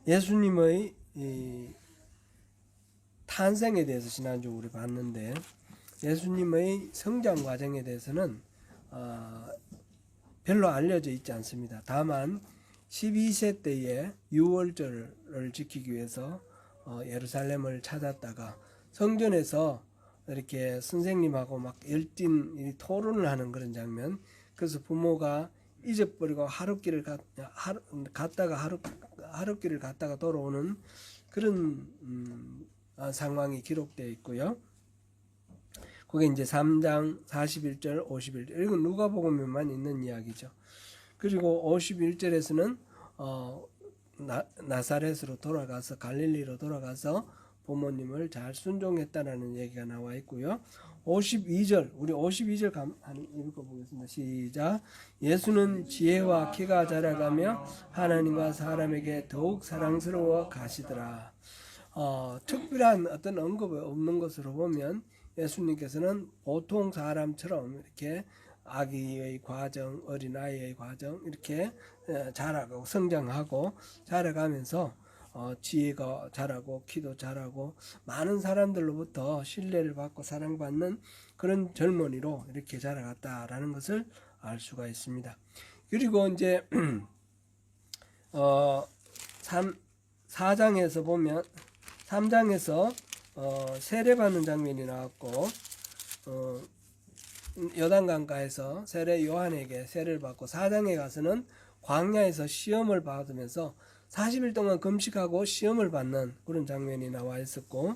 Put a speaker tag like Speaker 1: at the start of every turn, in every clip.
Speaker 1: 예수님의 이 탄생에 대해서 지난주 우리 봤는데, 예수님의 성장 과정에 대해서는 별로 알려져 있지 않습니다. 다만 12세 때에 유월절을 지키기 위해서 예루살렘을 찾았다가 성전에서 이렇게 선생님하고 막 열띤 토론을 하는 그런 장면. 그래서 부모가 잊어버리고 하룻길을 갔다가 돌아오는 그런 상황이 기록되어 있고요. 그게 이제 3장 41절 51절, 이건 누가복음에만 있는 이야기죠. 그리고 51절에서는 나사렛으로 돌아가서 갈릴리로 돌아가서 부모님을 잘 순종했다라는 얘기가 나와 있고요. 52절, 우리 52절 읽어보겠습니다. 시작. 예수는 지혜와 키가 자라가며 하나님과 사람에게 더욱 사랑스러워 가시더라. 특별한 어떤 언급이 없는 것으로 보면 예수님께서는 보통 사람처럼 이렇게 아기의 과정, 어린아이의 과정 이렇게 자라고 성장하고 자라가면서 지혜가 자라고 키도 자라고 많은 사람들로부터 신뢰를 받고 사랑받는 그런 젊은이로 이렇게 자라갔다라는 것을 알 수가 있습니다. 그리고 이제 4장에서 보면 3장에서 세례받는 장면이 나왔고, 요단강가에서 세례 요한에게 세례를 받고, 4장에 가서는 광야에서 시험을 받으면서 40일 동안 금식하고 시험을 받는 그런 장면이 나와 있었고,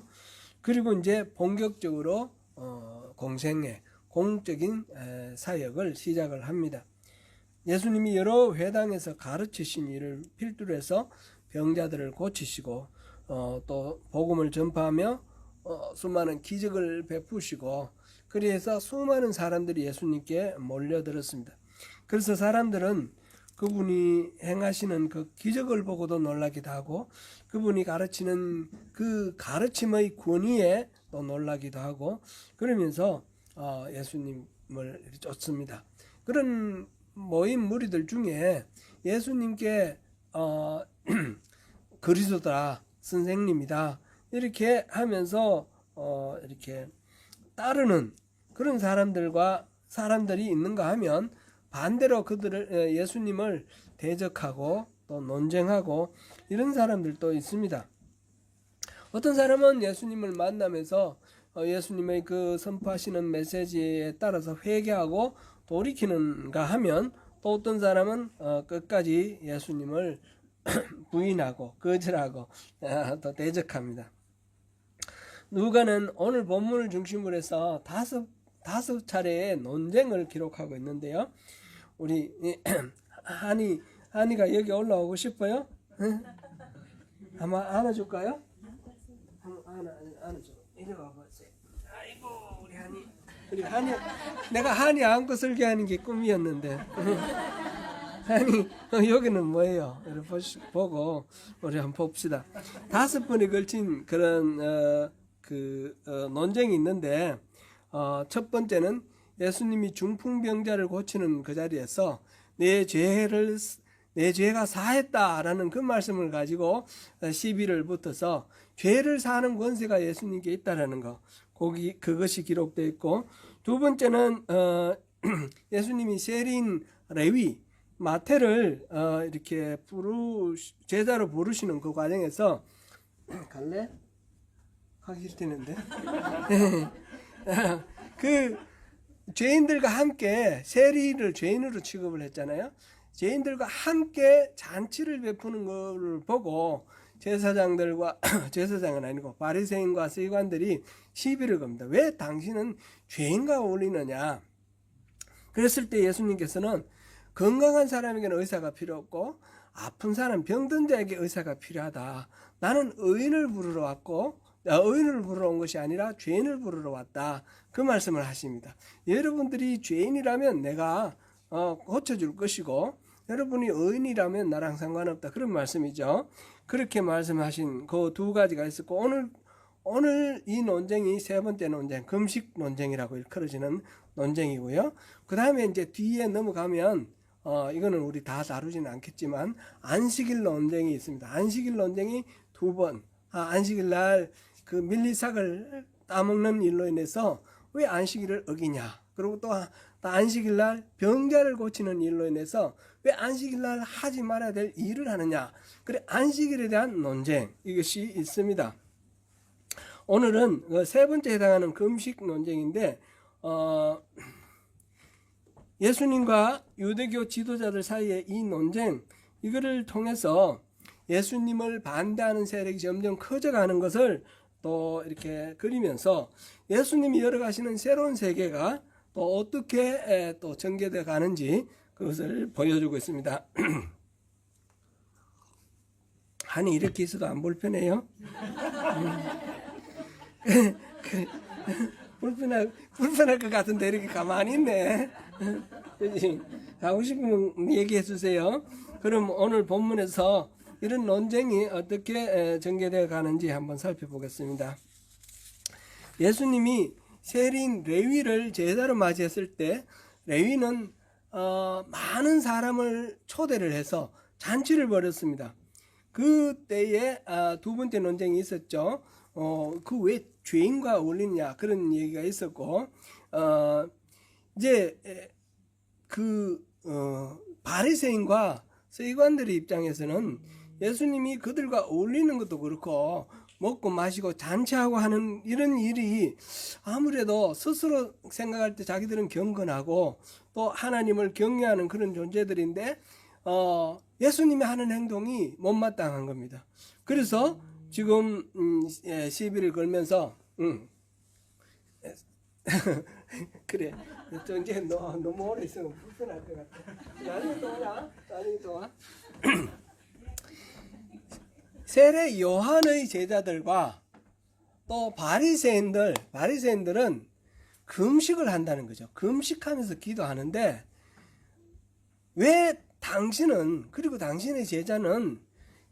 Speaker 1: 그리고 이제 본격적으로 공생애, 공적인 사역을 시작을 합니다. 예수님이 여러 회당에서 가르치신 일을 필두로 해서 병자들을 고치시고, 또 복음을 전파하며 수많은 기적을 베푸시고, 그래서 수많은 사람들이 예수님께 몰려들었습니다. 그래서 사람들은 그분이 행하시는 그 기적을 보고도 놀라기도 하고, 그분이 가르치는 그 가르침의 권위에 또 놀라기도 하고, 그러면서 예수님을 쫓습니다. 그런 모임 무리들 중에 예수님께 그리스도다, 선생님이다 이렇게 하면서 이렇게 따르는 그런 사람들이 있는가 하면, 반대로 그들을 예수님을 대적하고 또 논쟁하고 이런 사람들도 있습니다. 어떤 사람은 예수님을 만나면서 예수님의 그 선포하시는 메시지에 따라서 회개하고 돌이키는가 하면, 또 어떤 사람은 끝까지 예수님을 부인하고 거절하고 또 대적합니다. 누가는 오늘 본문을 중심으로 해서 다섯 차례의 논쟁을 기록하고 있는데요. 우리 한이가 여기 올라오고 싶어요? 응? 한번 안아줄까요? 안아줘. 이리 와보세요. 아이고 우리 한이 내가 한이 안고 설교하는 게 꿈이었는데. 아니 여기는 뭐예요? 보고 우리 한번 봅시다. 5번에 걸친 그런 논쟁이 있는데, 첫 번째는 예수님이 중풍병자를 고치는 그 자리에서 내 죄가 사했다라는 그 말씀을 가지고 시비를 붙어서 죄를 사하는 권세가 예수님께 있다라는 거, 그것이 기록되어 있고, 두 번째는 예수님이 세리인 레위 마태를 이렇게 제자로 부르시는 그 과정에서 갈래? 하기 싫대는데 그 죄인들과 함께, 세리를 죄인으로 취급을 했잖아요. 죄인들과 함께 잔치를 베푸는 것을 보고 제사장은 아니고 바리새인과 서기관들이 시비를 겁니다. 왜 당신은 죄인과 어울리느냐? 그랬을 때 예수님께서는 건강한 사람에게는 의사가 필요 없고 아픈 사람, 병든 자에게 의사가 필요하다. 나는 의인을 부르러 온 것이 아니라 죄인을 부르러 왔다. 그 말씀을 하십니다. 여러분들이 죄인이라면 내가 고쳐줄 것이고, 여러분이 의인이라면 나랑 상관없다. 그런 말씀이죠. 그렇게 말씀하신 그 두 가지가 있었고, 오늘 이 논쟁이 세 번째 논쟁, 금식 논쟁이라고 일컬어지는 논쟁이고요. 그 다음에 이제 뒤에 넘어가면 이거는 우리 다 다루지는 않겠지만 안식일 논쟁이 있습니다. 안식일 논쟁이 두 번. 안식일 날 그 밀리삭을 따먹는 일로 인해서 왜 안식일을 어기냐. 그리고 또 안식일 날 병자를 고치는 일로 인해서 왜 안식일 날 하지 말아야 될 일을 하느냐. 그래 안식일에 대한 논쟁 이것이 있습니다. 오늘은 세 번째 해당하는 금식 논쟁인데 예수님과 유대교 지도자들 사이의 이 논쟁 이거를 통해서 예수님을 반대하는 세력이 점점 커져가는 것을 또 이렇게 그리면서 예수님이 열어가시는 새로운 세계가 또 어떻게 또 전개되어 가는지 그것을 보여주고 있습니다. 아니 이렇게 있어도 안 불편해요? 불편할 것 같은데 이렇게 가만히 있네. 하고 싶으면 얘기해 주세요. 그럼 오늘 본문에서 이런 논쟁이 어떻게 전개되어 가는지 한번 살펴보겠습니다. 예수님이 세리인 레위를 제자로 맞이했을 때 레위는 많은 사람을 초대를 해서 잔치를 벌였습니다. 그때에 두 번째 논쟁이 있었죠. 그 왜 죄인과 어울리느냐 그런 얘기가 있었고 이제 바리새인과 서기관들의 입장에서는 예수님이 그들과 어울리는 것도 그렇고 먹고 마시고 잔치하고 하는 이런 일이 아무래도 스스로 생각할 때 자기들은 경건하고 또 하나님을 경외하는 그런 존재들인데 예수님이 하는 행동이 못마땅한 겁니다. 그래서 지금 시비를 걸면서 그래 또 이제 너무 오래 있으면 불편할 것 같아. 나중에 또 와. 세례 요한의 제자들과 또 바리새인들은 금식을 한다는 거죠. 금식하면서 기도하는데 왜 당신은 그리고 당신의 제자는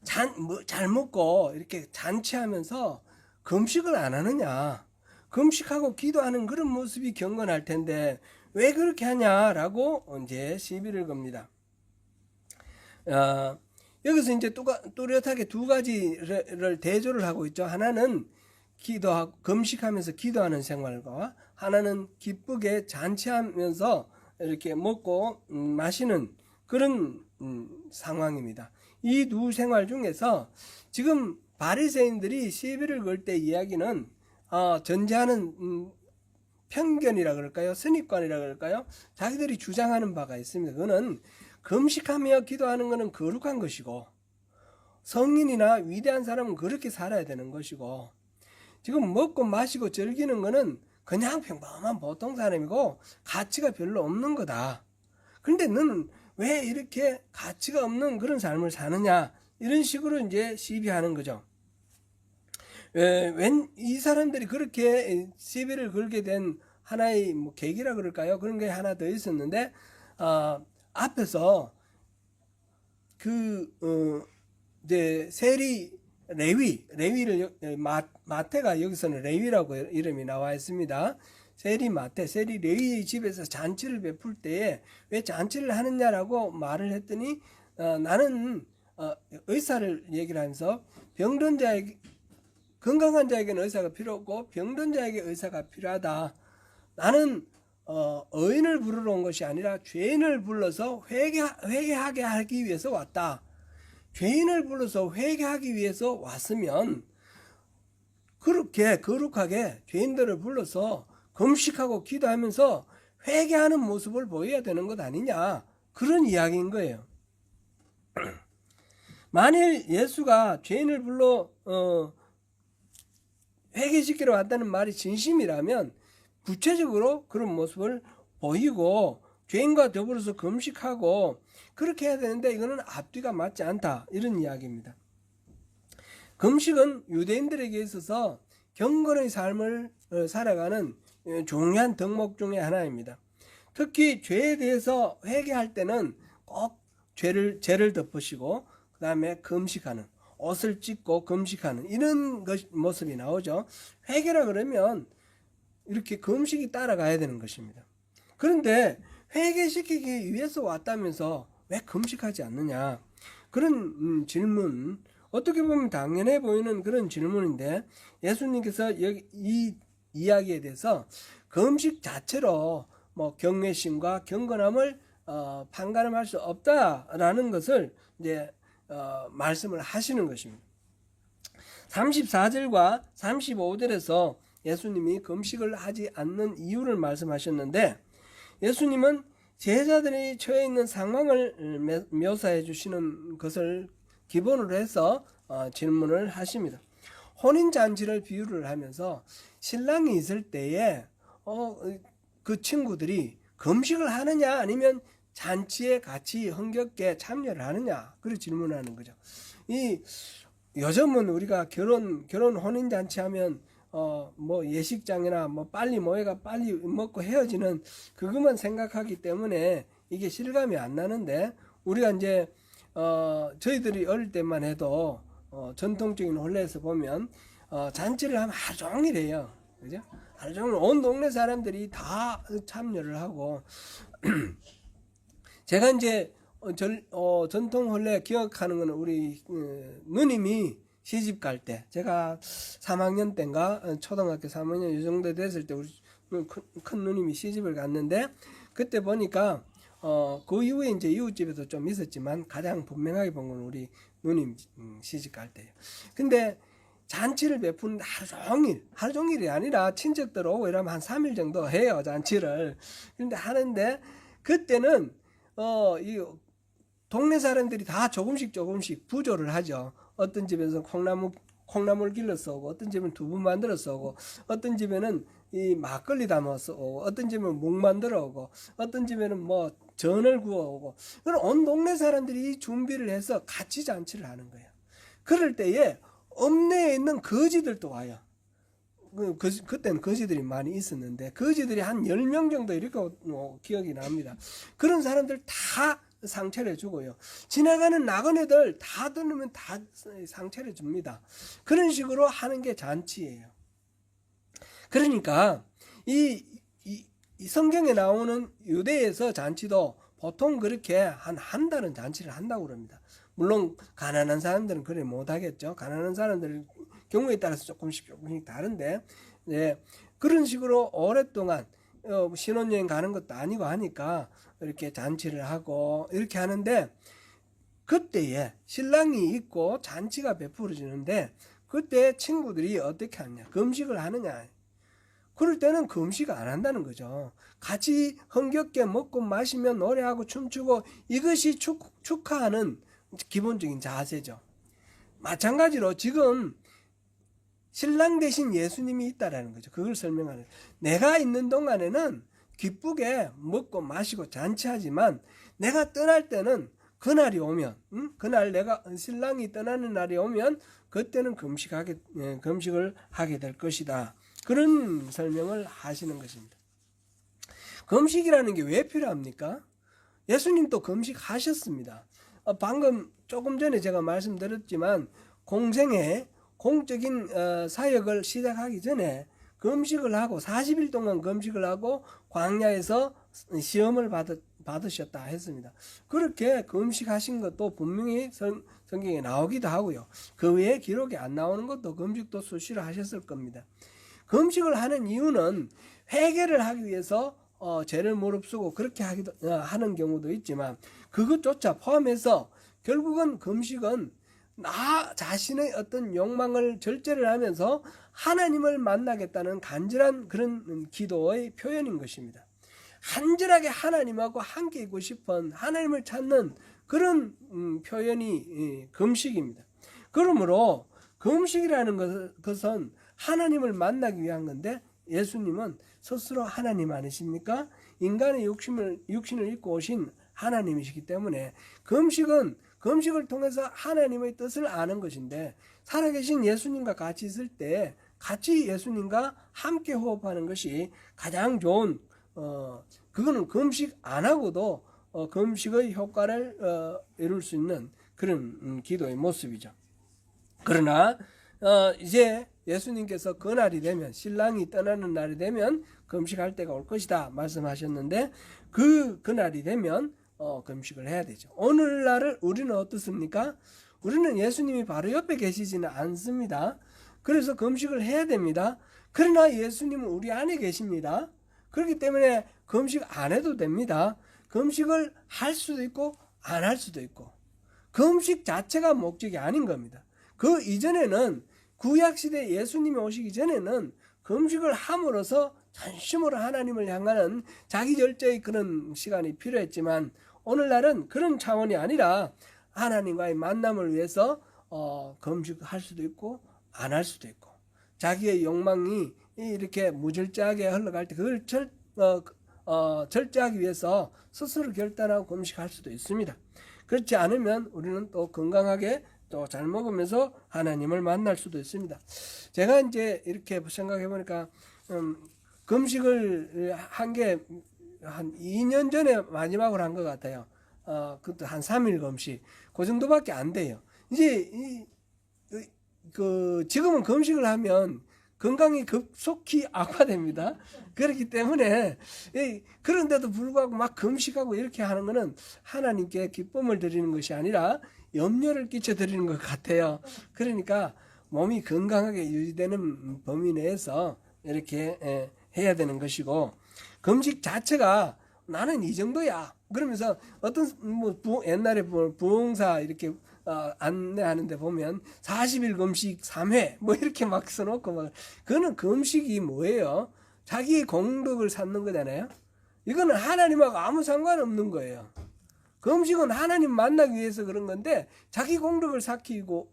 Speaker 1: 잘 먹고 이렇게 잔치하면서 금식을 안 하느냐. 금식하고 기도하는 그런 모습이 경건할 텐데 왜 그렇게 하냐라고 이제 시비를 겁니다. 여기서 이제 뚜렷하게 두 가지를 대조를 하고 있죠. 하나는 기도하고 금식하면서 기도하는 생활과 하나는 기쁘게 잔치하면서 이렇게 먹고 마시는 그런 상황입니다. 이 두 생활 중에서 지금 바리새인들이 시비를 걸 때 이야기는 전제하는 편견이라 그럴까요? 선입관이라 그럴까요? 자기들이 주장하는 바가 있습니다. 그거는 금식하며 기도하는 것은 거룩한 것이고 성인이나 위대한 사람은 그렇게 살아야 되는 것이고 지금 먹고 마시고 즐기는 것은 그냥 평범한 보통 사람이고 가치가 별로 없는 거다. 그런데 너는 왜 이렇게 가치가 없는 그런 삶을 사느냐 이런 식으로 이제 시비하는 거죠. 이 사람들이 그렇게 시비를 걸게 된 하나의 계기라 그럴까요? 그런 게 하나 더 있었는데 앞에서 이제 레위를 마태가 여기서는 레위라고 이름이 나와 있습니다. 세리 레위의 집에서 잔치를 베풀 때에 왜 잔치를 하느냐라고 말을 했더니 나는 의사를 얘기를 하면서 건강한 자에게는 의사가 필요 없고 병든 자에게 의사가 필요하다. 나는 의인을 부르러 온 것이 아니라 죄인을 불러서 회개하게 하기 위해서 왔다. 죄인을 불러서 회개하기 위해서 왔으면 그렇게 거룩하게 죄인들을 불러서 금식하고 기도하면서 회개하는 모습을 보여야 되는 것 아니냐. 그런 이야기인 거예요. 만일 예수가 죄인을 불러 회개시키러 왔다는 말이 진심이라면 구체적으로 그런 모습을 보이고 죄인과 더불어서 금식하고 그렇게 해야 되는데 이거는 앞뒤가 맞지 않다. 이런 이야기입니다. 금식은 유대인들에게 있어서 경건의 삶을 살아가는 중요한 덕목 중에 하나입니다. 특히 죄에 대해서 회개할 때는 꼭 죄를 덮으시고 그 다음에 금식하는 옷을 찢고 금식하는 이런 모습이 나오죠. 회개라 그러면 이렇게 금식이 따라가야 되는 것입니다. 그런데 회개시키기 위해서 왔다면서 왜 금식하지 않느냐, 그런 질문, 어떻게 보면 당연해 보이는 그런 질문인데, 예수님께서 여기 이 이야기에 대해서 금식 자체로 뭐 경외심과 경건함을 판가름할 수 없다라는 것을 이제 말씀을 하시는 것입니다. 34절과 35절에서 예수님이 금식을 하지 않는 이유를 말씀하셨는데, 예수님은 제자들이 처해 있는 상황을 묘사해 주시는 것을 기본으로 해서 질문을 하십니다. 혼인잔치를 비유를 하면서 신랑이 있을 때에 그 친구들이 금식을 하느냐 아니면 잔치에 같이 흥겹게 참여를 하느냐, 그런 질문을 하는 거죠. 요즘은 우리가 결혼 혼인잔치 하면 뭐 예식장이나 뭐 빨리 모여가 빨리 먹고 헤어지는 그것만 생각하기 때문에 이게 실감이 안 나는데, 우리가 이제 저희들이 어릴 때만 해도 전통적인 혼례에서 보면 잔치를 하면 하루 종일 해요. 그죠? 하루 종일 온 동네 사람들이 다 참여를 하고 제가 이제 전통 혼례 기억하는 거는 우리 누님이 시집 갈 때, 제가 3학년 때인가 초등학교 3학년 이 정도 됐을 때 우리 큰 누님이 시집을 갔는데, 그때 보니까 그 이후에 이제 이웃집에도 좀 있었지만 가장 분명하게 본 건 우리 누님 시집 갈 때예요. 근데 잔치를 베푸는데 하루 종일이 아니라 친척들 오고 이러면 한 3일 정도 해요, 잔치를. 근데 하는데, 그때는 이 동네 사람들이 다 조금씩 부조를 하죠. 어떤 집에서 콩나물 길러서 오고, 어떤 집은 두부 만들어서 오고, 어떤 집에는 이 막걸리 담아서 오고, 어떤 집은 묵 만들어 오고, 어떤 집에는 뭐 전을 구워 오고, 그럼 온 동네 사람들이 이 준비를 해서 같이 잔치를 하는 거예요. 그럴 때에 읍내에 있는 거지들도 와요. 그때는 거지들이 많이 있었는데, 거지들이 한 10명 정도 이렇게 기억이 납니다. 그런 사람들 다 상차려 주고요. 지나가는 나그네들 다 들으면 다 상차려 줍니다. 그런 식으로 하는 게 잔치예요. 그러니까 이 성경에 나오는 유대에서 잔치도 보통 그렇게 한 달은 잔치를 한다고 그럽니다. 물론 가난한 사람들은 그래 못하겠죠. 가난한 사람들 경우에 따라서 조금씩 다른데, 네, 그런 식으로 오랫동안 신혼여행 가는 것도 아니고 하니까 이렇게 잔치를 하고 이렇게 하는데, 그때에 신랑이 있고 잔치가 베풀어지는데, 그때 친구들이 어떻게 하냐, 금식을 하느냐. 그럴 때는 금식 안 한다는 거죠. 같이 흥겹게 먹고 마시며 노래하고 춤추고, 이것이 축하하는 기본적인 자세죠. 마찬가지로 지금 신랑 대신 예수님이 있다라는 거죠. 그걸 설명하는, 내가 있는 동안에는 기쁘게 먹고 마시고 잔치하지만, 내가 떠날 때는 그날이 오면, 그날 내가 신랑이 떠나는 날이 오면 그때는 금식을 하게 될 것이다. 그런 설명을 하시는 것입니다. 금식이라는 게 왜 필요합니까? 예수님도 금식하셨습니다. 방금 조금 전에 제가 말씀드렸지만, 공생에 공적인 사역을 시작하기 전에 금식을 하고 40일 동안 금식을 하고 광야에서 시험을 받으셨다 했습니다. 그렇게 금식하신 것도 분명히 성경에 나오기도 하고요. 그 외에 기록이 안 나오는 것도 금식도 수시로 하셨을 겁니다. 금식을 하는 이유는 회개를 하기 위해서 죄를 무릅쓰고 그렇게 하는 경우도 있지만, 그것조차 포함해서 결국은 금식은 나 자신의 어떤 욕망을 절제를 하면서 하나님을 만나겠다는 간절한 그런 기도의 표현인 것입니다. 간절하게 하나님하고 함께 있고 싶은, 하나님을 찾는 그런 표현이 금식입니다. 그러므로 금식이라는 것은 하나님을 만나기 위한 건데, 예수님은 스스로 하나님 아니십니까? 인간의 육신을 입고 오신 하나님이시기 때문에 금식을 통해서 하나님의 뜻을 아는 것인데, 살아계신 예수님과 같이 있을 때 같이 예수님과 함께 호흡하는 것이 가장 좋은, 그거는 금식 안 하고도 금식의 효과를 이룰 수 있는 그런 기도의 모습이죠. 그러나 이제 예수님께서 그 날이 되면, 신랑이 떠나는 날이 되면 금식할 때가 올 것이다 말씀하셨는데, 그 날이 되면 금식을 해야 되죠. 오늘날을 우리는 어떻습니까? 우리는 예수님이 바로 옆에 계시지는 않습니다. 그래서 금식을 해야 됩니다. 그러나 예수님은 우리 안에 계십니다. 그렇기 때문에 금식 안 해도 됩니다. 금식을 할 수도 있고 안 할 수도 있고, 금식 자체가 목적이 아닌 겁니다. 그 이전에는, 구약시대 예수님이 오시기 전에는 금식을 함으로써 전심으로 하나님을 향하는 자기 절제의 그런 시간이 필요했지만, 오늘날은 그런 차원이 아니라 하나님과의 만남을 위해서 금식할 수도 있고 안 할 수도 있고, 자기의 욕망이 이렇게 무절제하게 흘러갈 때 그걸 절제하기 위해서 스스로 결단하고 금식할 수도 있습니다. 그렇지 않으면 우리는 또 건강하게 또 잘 먹으면서 하나님을 만날 수도 있습니다. 제가 이제 이렇게 생각해 보니까 금식을 한 게 한 2년 전에 마지막으로 한 것 같아요. 그것도 한 3일 금식, 그 정도밖에 안 돼요. 이제 지금은 금식을 하면 건강이 급속히 악화됩니다. 그렇기 때문에 그런데도 불구하고 막 금식하고 이렇게 하는 거는 하나님께 기쁨을 드리는 것이 아니라 염려를 끼쳐 드리는 것 같아요. 그러니까 몸이 건강하게 유지되는 범위 내에서 이렇게 해야 되는 것이고, 금식 자체가 나는 이 정도야 그러면서 어떤 옛날에 부흥사 이렇게 안내하는데 보면 40일 금식 3회 뭐 이렇게 막 써놓고 막, 그거는 금식이 뭐예요? 자기의 공덕을 쌓는 거잖아요. 이거는 하나님하고 아무 상관없는 거예요. 금식은 하나님 만나기 위해서 그런 건데, 자기 공덕을 쌓고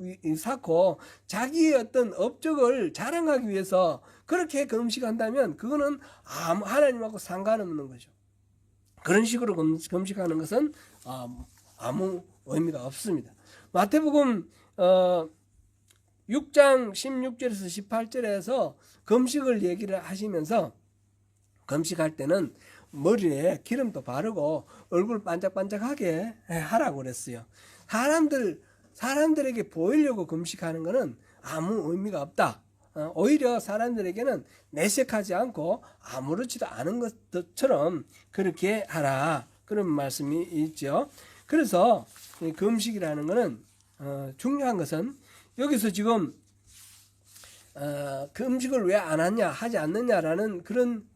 Speaker 1: 자기의 어떤 업적을 자랑하기 위해서 그렇게 금식한다면 그거는 하나님하고 상관없는 거죠. 그런 식으로 금식하는 것은 아무 의미가 없습니다. 마태복음 6장 16절에서 18절에서 금식을 얘기를 하시면서, 금식할 때는 머리에 기름도 바르고 얼굴 반짝반짝하게 하라고 그랬어요. 사람들에게 보이려고 금식하는 것은 아무 의미가 없다. 오히려 사람들에게는 내색하지 않고 아무렇지도 않은 것처럼 그렇게 하라, 그런 말씀이 있죠. 그래서 금식이라는 것은 중요한 것은, 여기서 지금 금식을 왜 안 하냐, 하지 않느냐라는 그런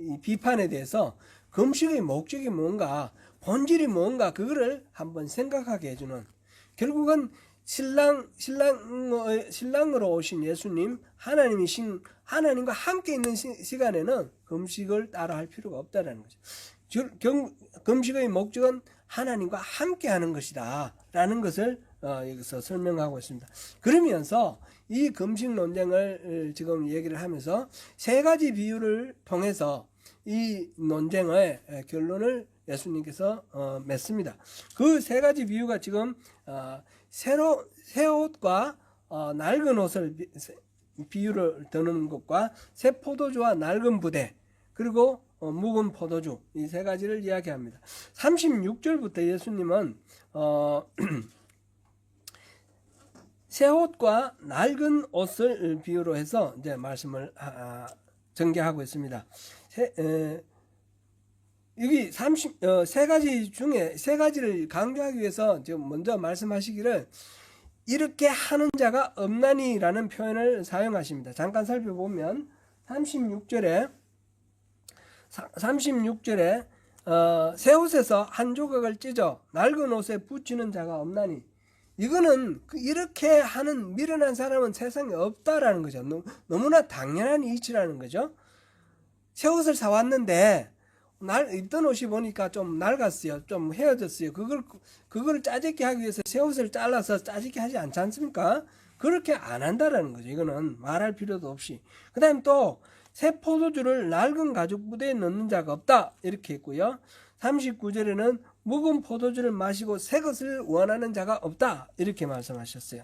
Speaker 1: 이 비판에 대해서 금식의 목적이 뭔가, 본질이 뭔가, 그거를 한번 생각하게 해주는, 결국은 신랑으로 오신 예수님, 하나님과 함께 있는 시간에는 금식을 따라 할 필요가 없다라는 거죠. 금식의 목적은 하나님과 함께 하는 것이다 라는 것을 여기서 설명하고 있습니다. 그러면서 이 금식 논쟁을 지금 얘기를 하면서 세 가지 비유를 통해서 이 논쟁의 결론을 예수님께서 맺습니다. 그 세 가지 비유가 지금 새 옷과 낡은 옷을 비유를 드는 것과 새 포도주와 낡은 부대, 그리고 묵은 포도주, 이 세 가지를 이야기합니다. 36절부터 예수님은 새 옷과 낡은 옷을 비유로 해서 이제 말씀을 전개하고 있습니다. 여기 세 가지 중에 세 가지를 강조하기 위해서 지금 먼저 말씀하시기를, 이렇게 하는 자가 없나니라는 표현을 사용하십니다. 잠깐 살펴보면 36절에 새 옷에서 한 조각을 찢어 낡은 옷에 붙이는 자가 없나니, 이거는 이렇게 하는 미련한 사람은 세상에 없다라는 거죠. 너무나 당연한 이치라는 거죠. 새 옷을 사왔는데 입던 옷이 보니까 좀 낡았어요, 좀 헤어졌어요. 그걸 짜집게 하기 위해서 새 옷을 잘라서 짜집게 하지 않지 않습니까? 그렇게 안 한다라는 거죠. 이거는 말할 필요도 없이. 그 다음에 또 새 포도주를 낡은 가죽 부대에 넣는 자가 없다, 이렇게 했고요. 39절에는 묵은 포도주를 마시고 새 것을 원하는 자가 없다, 이렇게 말씀하셨어요.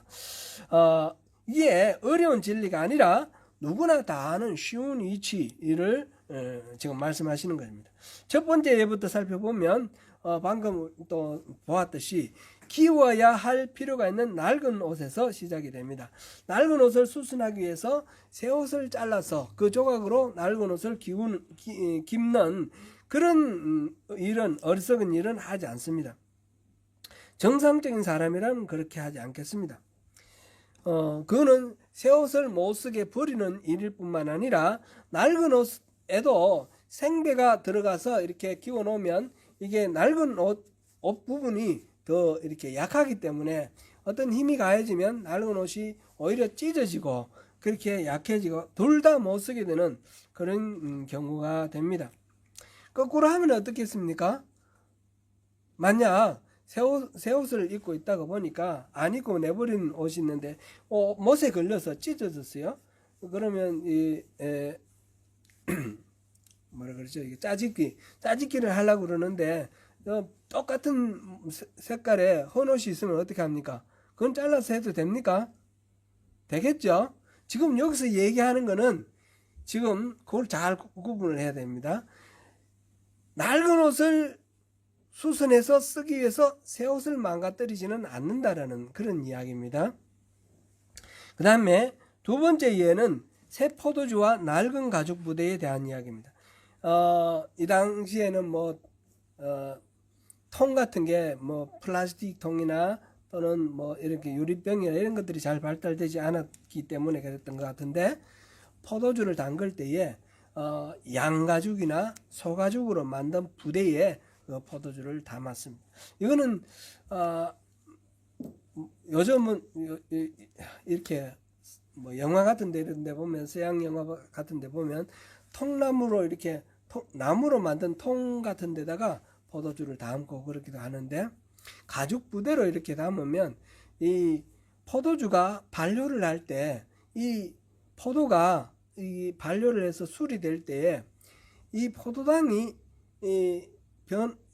Speaker 1: 이게 어려운 진리가 아니라 누구나 다 아는 쉬운 이치를 지금 말씀하시는 겁니다. 첫 번째 예부터 살펴보면 방금 또 보았듯이 기워야 할 필요가 있는 낡은 옷에서 시작이 됩니다. 낡은 옷을 수선하기 위해서 새 옷을 잘라서 그 조각으로 낡은 옷을 깁는 그런 일은, 어리석은 일은 하지 않습니다. 정상적인 사람이라면 그렇게 하지 않겠습니다. 그거는 새 옷을 못 쓰게 버리는 일일 뿐만 아니라 낡은 옷에도 생배가 들어가서 이렇게 끼워 놓으면 이게 낡은 옷 부분이 더 이렇게 약하기 때문에 어떤 힘이 가해지면 낡은 옷이 오히려 찢어지고 그렇게 약해지고 둘 다 못 쓰게 되는 그런 경우가 됩니다. 거꾸로 하면 어떻겠습니까? 만약 새 옷을 입고 있다가 보니까 안 입고 내버린 옷이 있는데 못에 걸려서 찢어졌어요. 그러면 뭐라 그러죠? 이게 짜집기를 하려고 그러는데 똑같은 색깔의 헌 옷이 있으면 어떻게 합니까? 그건 잘라서 해도 됩니까? 되겠죠? 지금 여기서 얘기하는 거는 지금 그걸 잘 구분을 해야 됩니다. 낡은 옷을 수선해서 쓰기 위해서 새 옷을 망가뜨리지는 않는다라는 그런 이야기입니다. 그 다음에 두 번째 예는 새 포도주와 낡은 가죽 부대에 대한 이야기입니다. 이 당시에는 통 같은 게 플라스틱 통이나 또는 이렇게 유리병이나 이런 것들이 잘 발달되지 않았기 때문에 그랬던 것 같은데, 포도주를 담글 때에 양가죽이나 소가죽으로 만든 부대에 포도주를 담았습니다. 이거는 요즘은 이렇게 영화 같은 데 이런 데 보면, 서양 영화 같은 데 보면 통나무로 이렇게 나무로 만든 통 같은 데다가 포도주를 담고 그렇기도 하는데, 가죽 부대로 이렇게 담으면 이 포도주가 반료를 할 때 이 포도가 이 반료를 해서 술이 될 때에 이 포도당이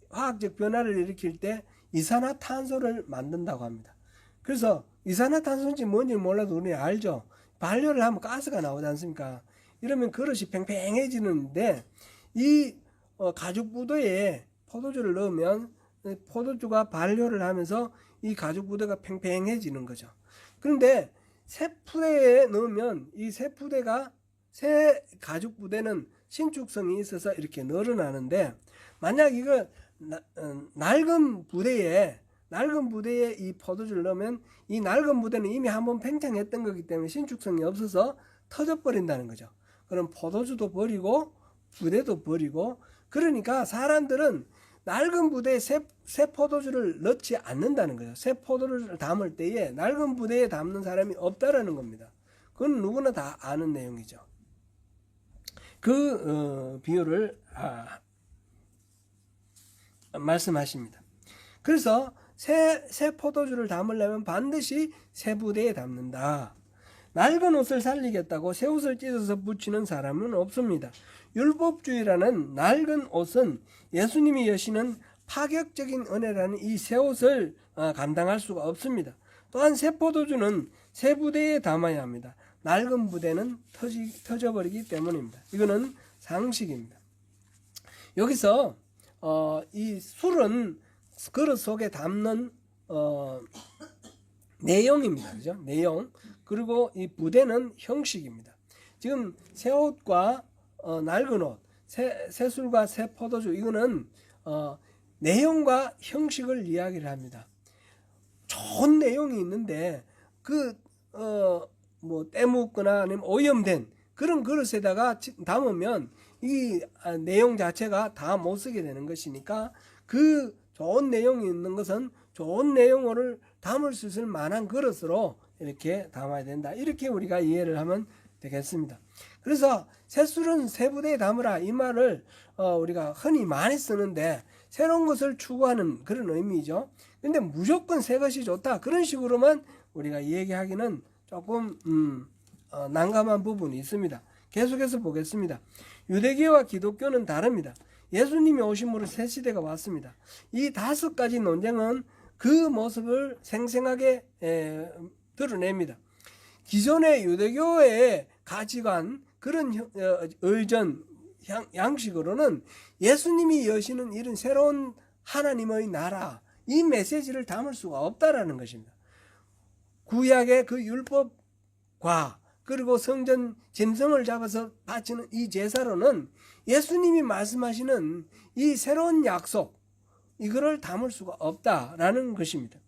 Speaker 1: 화학적 변화를 일으킬 때 이산화탄소를 만든다고 합니다. 그래서 이산화탄소인지 뭔지 몰라도 우리 알죠. 반료를 하면 가스가 나오지 않습니까? 이러면 그릇이 팽팽해지는데, 이 가죽 부대에 포도주를 넣으면 포도주가 반료를 하면서 이 가죽 부대가 팽팽해지는 거죠. 그런데 새 푸대에 넣으면 이 새 가죽 부대는 신축성이 있어서 이렇게 늘어나는데, 만약 이거 낡은 부대에 이 포도주를 넣으면 이 낡은 부대는 이미 한번 팽창했던 거기 때문에 신축성이 없어서 터져버린다는 거죠. 그럼 포도주도 버리고 부대도 버리고, 그러니까 사람들은 낡은 부대에 새 포도주를 넣지 않는다는 거죠. 새 포도주를 담을 때에 낡은 부대에 담는 사람이 없다라는 겁니다. 그건 누구나 다 아는 내용이죠. 그 비유를 말씀하십니다. 그래서 새 포도주를 담으려면 반드시 새 부대에 담는다. 낡은 옷을 살리겠다고 새 옷을 찢어서 붙이는 사람은 없습니다. 율법주의라는 낡은 옷은 예수님이 여시는 파격적인 은혜라는 이 새 옷을 감당할 수가 없습니다. 또한 새 포도주는 새 부대에 담아야 합니다. 낡은 부대는 터져버리기 때문입니다. 이거는 상식입니다. 여기서 이 술은 그릇 속에 담는 내용입니다. 그죠? 내용. 그리고 이 부대는 형식입니다. 지금 새 옷과 낡은 옷, 새 술과 새 포도주, 이거는 내용과 형식을 이야기를 합니다. 좋은 내용이 있는데 때묻거나 아니면 오염된 그런 그릇에다가 담으면 이 내용 자체가 다 못 쓰게 되는 것이니까, 그 좋은 내용이 있는 것은 좋은 내용을 담을 수 있을 만한 그릇으로 이렇게 담아야 된다. 이렇게 우리가 이해를 하면 되겠습니다. 그래서 새 술은 새 부대에 담으라, 이 말을 우리가 흔히 많이 쓰는데 새로운 것을 추구하는 그런 의미죠. 근데 무조건 새 것이 좋다, 그런 식으로만 우리가 얘기하기는 조금 난감한 부분이 있습니다. 계속해서 보겠습니다. 유대교와 기독교는 다릅니다. 예수님이 오심으로 새 시대가 왔습니다. 이 5가지 논쟁은 그 모습을 생생하게 드러냅니다. 기존의 유대교의 가치관, 그런 의전 양식으로는 예수님이 여시는 이런 새로운 하나님의 나라, 이 메시지를 담을 수가 없다라는 것입니다. 구약의 그 율법과 그리고 성전 짐승을 잡아서 바치는 이 제사로는 예수님이 말씀하시는 이 새로운 약속, 이거를 담을 수가 없다라는 것입니다.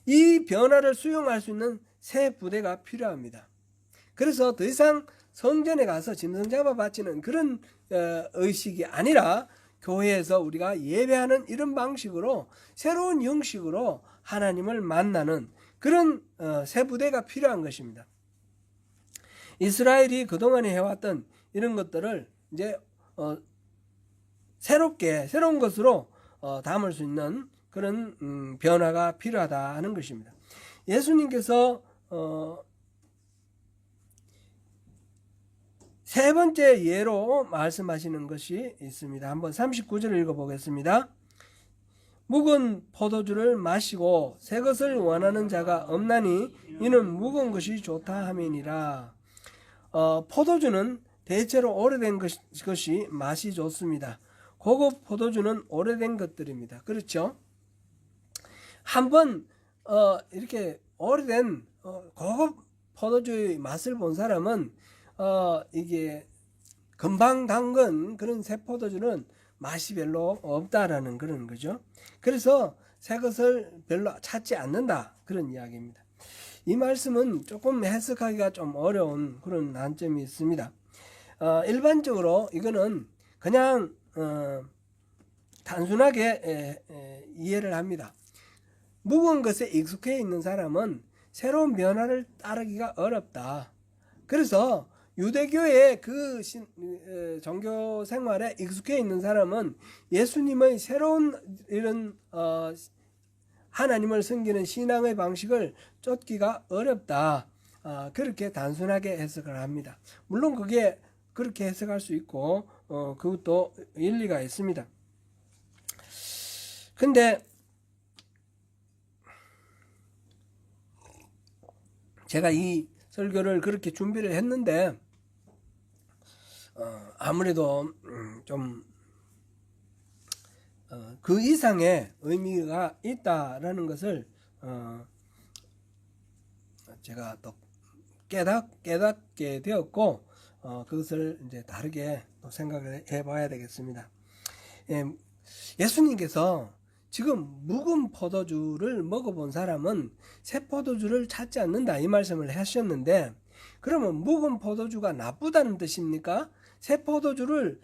Speaker 1: 이 변화를 수용할 수 있는 새 부대가 필요합니다. 그래서 더 이상 성전에 가서 짐승 잡아 바치는 그런 의식이 아니라 교회에서 우리가 예배하는 이런 방식으로 새로운 형식으로 하나님을 만나는 그런 새 부대가 필요한 것입니다. 이스라엘이 그동안에 해왔던 이런 것들을 이제 새로운 것으로 담을 수 있는 그런 변화가 필요하다 하는 것입니다. 예수님께서 세 번째 예로 말씀하시는 것이 있습니다. 한번 39절을 읽어보겠습니다. 묵은 포도주를 마시고 새 것을 원하는 자가 없나니 이는 묵은 것이 좋다 함이니라. 포도주는 대체로 오래된 것이 맛이 좋습니다. 고급 포도주는 오래된 것들입니다. 그렇죠? 한번 이렇게 오래된 고급 포도주의 맛을 본 사람은 이게 금방 담근 그런 새 포도주는 맛이 별로 없다라는 그런 거죠. 그래서 새 것을 별로 찾지 않는다, 그런 이야기입니다. 이 말씀은 조금 해석하기가 좀 어려운 그런 난점이 있습니다. 일반적으로 이거는 그냥 단순하게 이해를 합니다. 묵은 것에 익숙해 있는 사람은 새로운 변화를 따르기가 어렵다. 그래서 유대교의 그 종교 생활에 익숙해 있는 사람은 예수님의 새로운 이런 하나님을 섬기는 신앙의 방식을 쫓기가 어렵다. 그렇게 단순하게 해석을 합니다. 물론 그게 그렇게 해석할 수 있고 그것도 일리가 있습니다. 근데 제가 이 설교를 그렇게 준비를 했는데 아무래도 좀 그 이상의 의미가 있다라는 것을 제가 또 깨닫게 되었고 그것을 이제 다르게 또 생각을 해봐야 되겠습니다. 예수님께서 지금 묵은 포도주를 먹어본 사람은 새 포도주를 찾지 않는다, 이 말씀을 하셨는데, 그러면 묵은 포도주가 나쁘다는 뜻입니까? 새 포도주를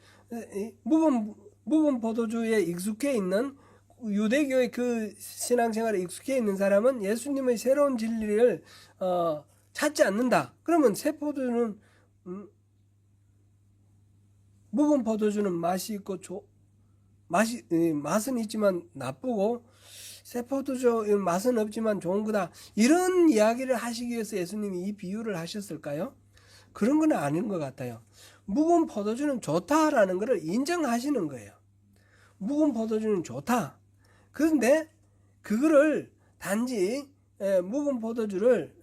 Speaker 1: 묵은 포도주에 익숙해 있는 유대교의 그 신앙생활에 익숙해 있는 사람은 예수님의 새로운 진리를 찾지 않는다. 그러면 새 포도주는 묵은 포도주는 맛이 있고 맛은 있지만 나쁘고 새 포도주 맛은 없지만 좋은 거다, 이런 이야기를 하시기 위해서 예수님이 이 비유를 하셨을까요? 그런 건 아닌 것 같아요. 묵은 포도주는 좋다라는 것을 인정하시는 거예요. 묵은 포도주는 좋다. 그런데 그거를 단지 묵은 포도주를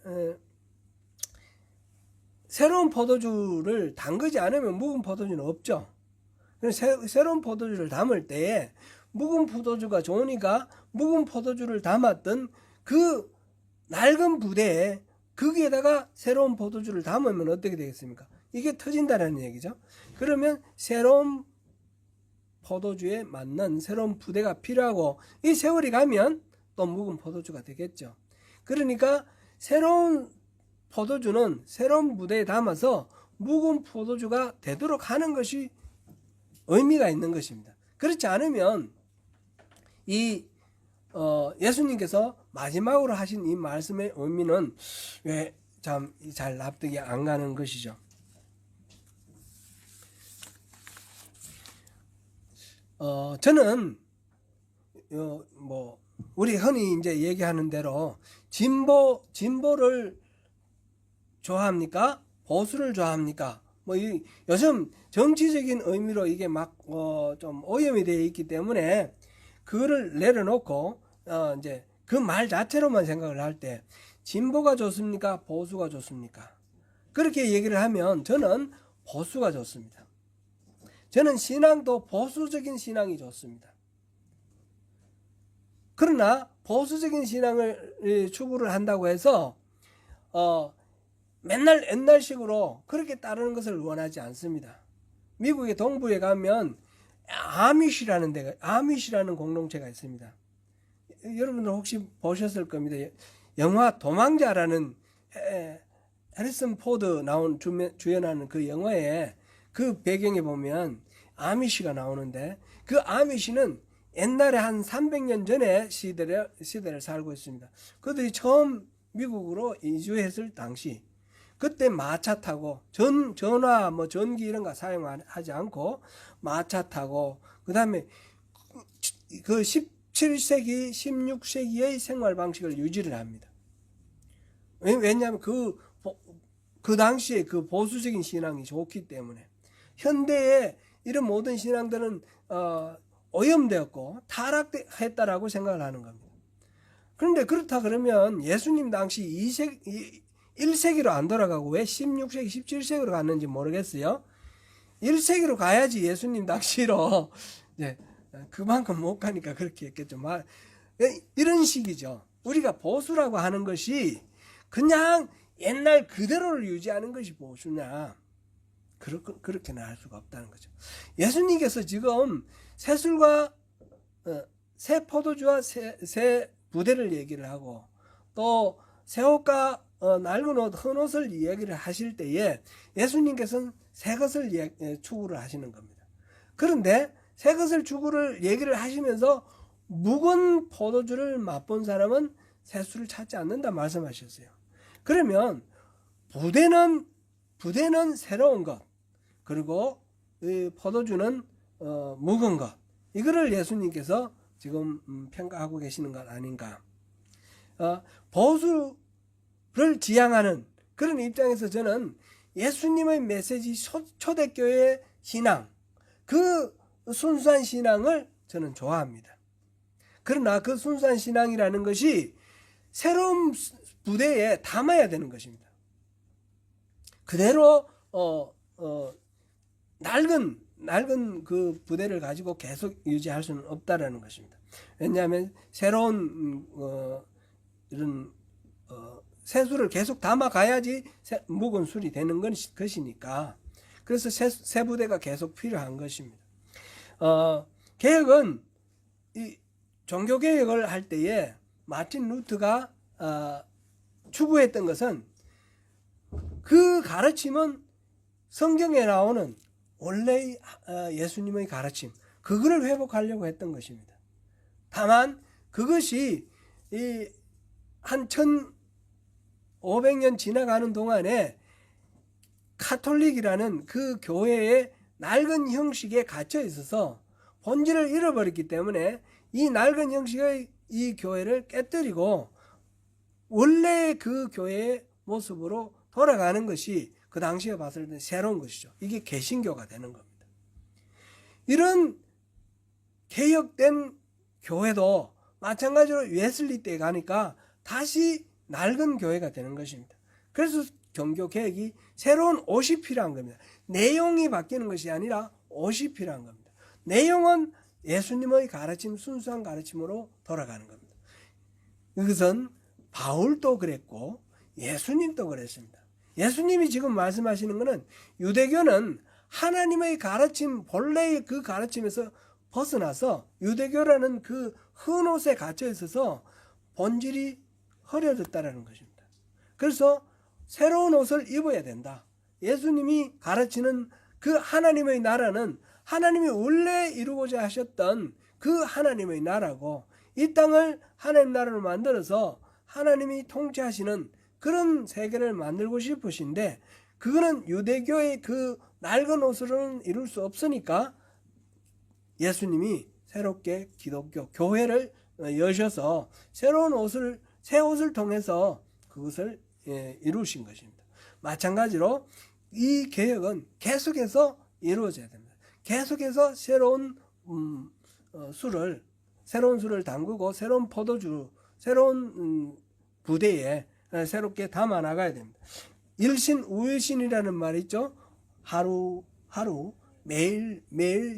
Speaker 1: 새로운 포도주를 담그지 않으면 묵은 포도주는 없죠. 새로운 포도주를 담을 때에 묵은 포도주가 좋으니까 묵은 포도주를 담았던 그 낡은 부대에 거기에다가 새로운 포도주를 담으면 어떻게 되겠습니까? 이게 터진다는 얘기죠. 그러면 새로운 포도주에 맞는 새로운 부대가 필요하고 이 세월이 가면 또 묵은 포도주가 되겠죠. 그러니까 새로운 포도주는 새로운 부대에 담아서 묵은 포도주가 되도록 하는 것이 의미가 있는 것입니다. 그렇지 않으면 이 예수님께서 마지막으로 하신 이 말씀의 의미는 왜 참 잘 납득이 안 가는 것이죠. 저는 우리 흔히 이제 얘기하는 대로 진보를 좋아합니까? 보수를 좋아합니까? 요즘 정치적인 의미로 이게 막 좀 오염이 되어 있기 때문에 그거를 내려놓고 이제 그 말 자체로만 생각을 할 때 진보가 좋습니까? 보수가 좋습니까? 그렇게 얘기를 하면 저는 보수가 좋습니다. 저는 신앙도 보수적인 신앙이 좋습니다. 그러나 보수적인 신앙을 추구를 한다고 해서 맨날 옛날식으로 그렇게 따르는 것을 원하지 않습니다. 미국의 동부에 가면 아미시라는 공동체가 있습니다. 여러분들 혹시 보셨을 겁니다. 영화 도망자라는 해리슨 포드 주연하는 그 영화에 그 배경에 보면 아미시가 나오는데, 그 아미시는 옛날에 한 300년 전에 시대를 살고 있습니다. 그들이 처음 미국으로 이주했을 당시, 그때 마차 타고 전화 전기 이런 거 사용하지 않고 마차 타고, 그 다음에 그 17세기 16세기의 생활 방식을 유지를 합니다. 왜냐하면 그 당시에 그 보수적인 신앙이 좋기 때문에. 현대의 이런 모든 신앙들은 오염되었고 타락했다라고 생각을 하는 겁니다. 그런데 그렇다 그러면 예수님 당시 1세기로 안 돌아가고 왜 16세기 17세기로 갔는지 모르겠어요. 1세기로 가야지 예수님 당시로 그만큼 못 가니까 그렇게 했겠죠. 이런 식이죠. 우리가 보수라고 하는 것이 그냥 옛날 그대로를 유지하는 것이 보수냐, 그렇게는 할 수가 없다는 거죠. 예수님께서 지금 새술과 새 포도주와 새 부대를 얘기를 하고, 또 새 옷과 낡은 옷, 헌 옷을 이야기를 하실 때에 예수님께서는 새 것을 추구를 하시는 겁니다. 그런데 새 것을 추구를 얘기를 하시면서 묵은 포도주를 맛본 사람은 새 술을 찾지 않는다 말씀하셨어요. 그러면 부대는 새로운 것, 그리고 이 포도주는 묵은 것, 이거를 예수님께서 지금 평가하고 계시는 것 아닌가. 보수를 지향하는 그런 입장에서 저는 예수님의 메시지, 초대교회 신앙, 그 순수한 신앙을 저는 좋아합니다. 그러나 그 순수한 신앙이라는 것이 새로운 부대에 담아야 되는 것입니다. 그대로 낡은 그 부대를 가지고 계속 유지할 수는 없다라는 것입니다. 왜냐하면 새로운 이런 새술을 계속 담아가야지 묵은 술이 되는 것이니까. 그래서 새 부대가 계속 필요한 것입니다. 개혁은 이 종교개혁을 할 때에 마틴 루터가 추구했던 것은, 그 가르침은 성경에 나오는 원래의 예수님의 가르침, 그거를 회복하려고 했던 것입니다. 다만 그것이 한 1500년 지나가는 동안에 카톨릭이라는 그 교회의 낡은 형식에 갇혀 있어서 본질을 잃어버렸기 때문에 이 낡은 형식의 이 교회를 깨뜨리고 원래 그 교회의 모습으로 돌아가는 것이 그 당시에 봤을 때 새로운 것이죠. 이게 개신교가 되는 겁니다. 이런 개혁된 교회도 마찬가지로 웨슬리 때 가니까 다시 낡은 교회가 되는 것입니다. 그래서 종교 개혁이 새로운 옷이 필요한 겁니다. 내용이 바뀌는 것이 아니라 옷이 필요한 겁니다. 내용은 예수님의 가르침, 순수한 가르침으로 돌아가는 겁니다. 이것은 바울도 그랬고 예수님도 그랬습니다. 예수님이 지금 말씀하시는 것은 유대교는 하나님의 가르침, 본래의 그 가르침에서 벗어나서 유대교라는 그 헌옷에 갇혀 있어서 본질이 흐려졌다는 것입니다. 그래서 새로운 옷을 입어야 된다. 예수님이 가르치는 그 하나님의 나라는 하나님이 원래 이루고자 하셨던 그 하나님의 나라고, 이 땅을 하나님 나라로 만들어서 하나님이 통치하시는 그런 세계를 만들고 싶으신데, 그거는 유대교의 그 낡은 옷으로는 이룰 수 없으니까 예수님이 새롭게 기독교 교회를 여셔서 새로운 옷을, 새 옷을 통해서 그것을 이루신 것입니다. 마찬가지로 이 개혁은 계속해서 이루어져야 됩니다. 계속해서 새로운 술을 담그고 새로운 포도주, 새로운 부대에 새롭게 담아 나가야 됩니다. 일신 우일신이라는 말이 있죠. 하루 매일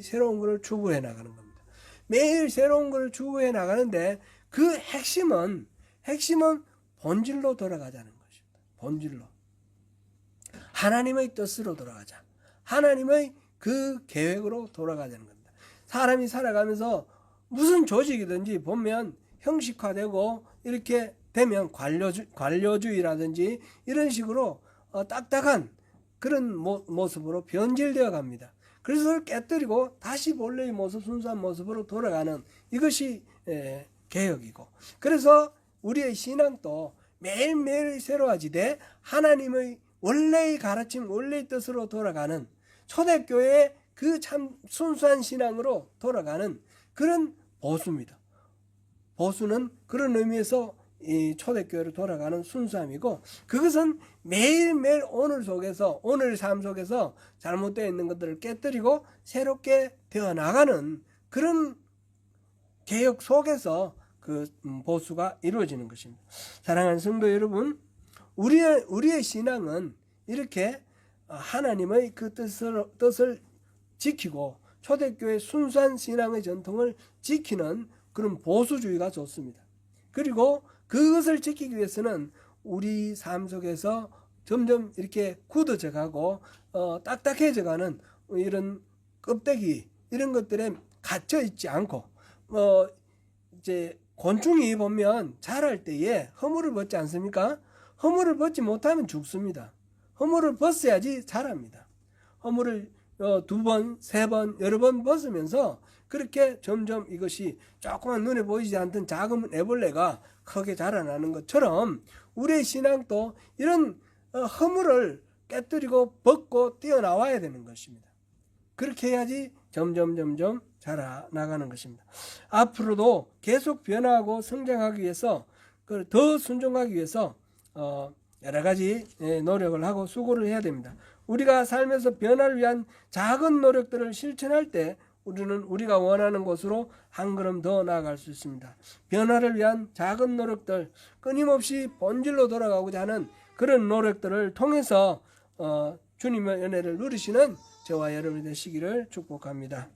Speaker 1: 새로운 것을 추구해 나가는 겁니다. 매일 새로운 것을 추구해 나가는데 그 핵심은 본질로 돌아가자는 것입니다. 본질로. 하나님의 뜻으로 돌아가자. 하나님의 그 계획으로 돌아가자는 겁니다. 사람이 살아가면서 무슨 조직이든지 보면 형식화되고 이렇게 되면 관료주의라든지 이런 식으로 딱딱한 그런 모습으로 변질되어 갑니다. 그래서 그걸 깨뜨리고 다시 본래의 모습, 순수한 모습으로 돌아가는 이것이 개혁이고, 그래서 우리의 신앙도 매일매일 새로워지되 하나님의 원래의 가르침, 원래의 뜻으로 돌아가는 초대교회의 그 참 순수한 신앙으로 돌아가는 그런 보수입니다. 보수는 그런 의미에서 이 초대교회로 돌아가는 순수함이고, 그것은 매일매일 오늘 속에서, 오늘 삶 속에서 잘못되어 있는 것들을 깨뜨리고 새롭게 되어 나가는 그런 개혁 속에서 그 보수가 이루어지는 것입니다. 사랑하는 성도 여러분, 우리의 신앙은 이렇게 하나님의 그 뜻을 지키고 초대교회 순수한 신앙의 전통을 지키는 그런 보수주의가 좋습니다. 그리고 그것을 지키기 위해서는 우리 삶 속에서 점점 이렇게 굳어져 가고 딱딱해져 가는 이런 껍데기, 이런 것들에 갇혀 있지 않고, 이제 곤충이 보면 자랄 때에 허물을 벗지 않습니까? 허물을 벗지 못하면 죽습니다. 허물을 벗어야지 자랍니다. 허물을 2번, 3번, 여러 번 벗으면서 그렇게 점점 이것이 조그만 눈에 보이지 않던 작은 애벌레가 크게 자라나는 것처럼 우리의 신앙도 이런 허물을 깨뜨리고 벗고 뛰어나와야 되는 것입니다. 그렇게 해야지 점점 자라나가는 것입니다. 앞으로도 계속 변화하고 성장하기 위해서, 더 순종하기 위해서 여러 가지 노력을 하고 수고를 해야 됩니다. 우리가 살면서 변화를 위한 작은 노력들을 실천할 때 우리는 우리가 원하는 곳으로 한 걸음 더 나아갈 수 있습니다. 변화를 위한 작은 노력들, 끊임없이 본질로 돌아가고자 하는 그런 노력들을 통해서 주님의 은혜를 누리시는 저와 여러분이 되시기를 축복합니다.